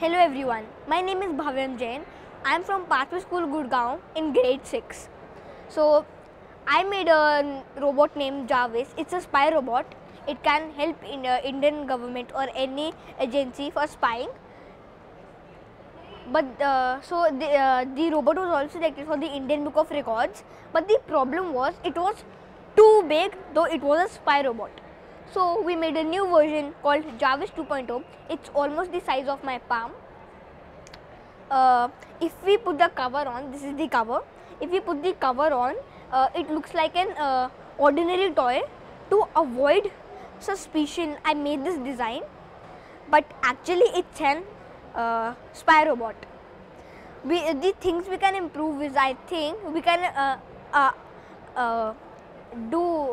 Hello everyone, my name is Bhavyam Jain. I am from Pathway School, Gurgaon in grade 6. So I made a robot named Jarvis. It's a spy robot. It can help in Indian government or any agency for spying. But the robot was also selected for the Indian Book of Records. But the problem was it was too big, though it was a spy robot. So we made a new version called Jarvis 2.0. It's almost the size of my palm. If we put the cover on, this is the cover. If we put the cover on, it looks like an ordinary toy. To avoid suspicion, I made this design, but actually it's an spy robot. The things we can improve is, I think we can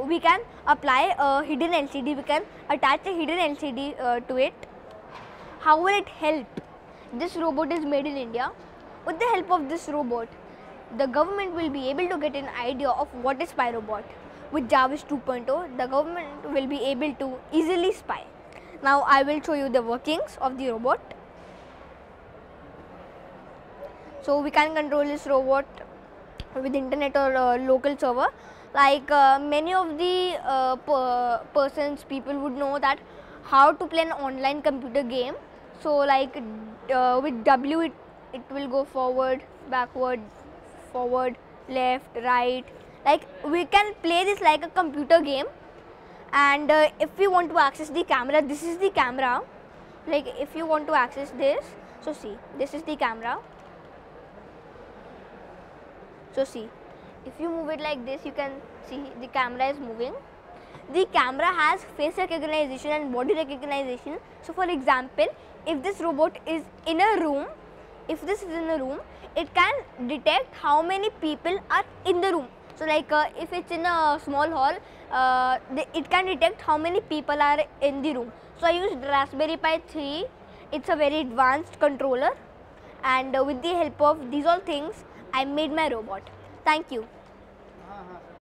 we can apply a hidden LCD. We can attach a hidden LCD to it. How will it help? This robot is made in India. With the help of this robot, the government will be able to get an idea of what is spy robot. With Jarvis 2.0, the government will be able to easily spy. Now I will show you the workings of the robot. So we can control this robot with internet or local server. Like many of the people would know that how to play an online computer game. So like with W it will go forward, backward, forward, left, right. Like we can play this like a computer game. And if we want to access the camera, this is the camera. Like if you want to access this, so see, this is the camera. So see, if you move it like this, you can see the camera is moving. The camera has face recognition and body recognition. So for example, if this robot is in a room, it can detect how many people are in the room. So like if it's in a small hall, it can detect how many people are in the room. So I used Raspberry Pi 3. It's a very advanced controller, and with the help of these all things, I made my robot. Thank you.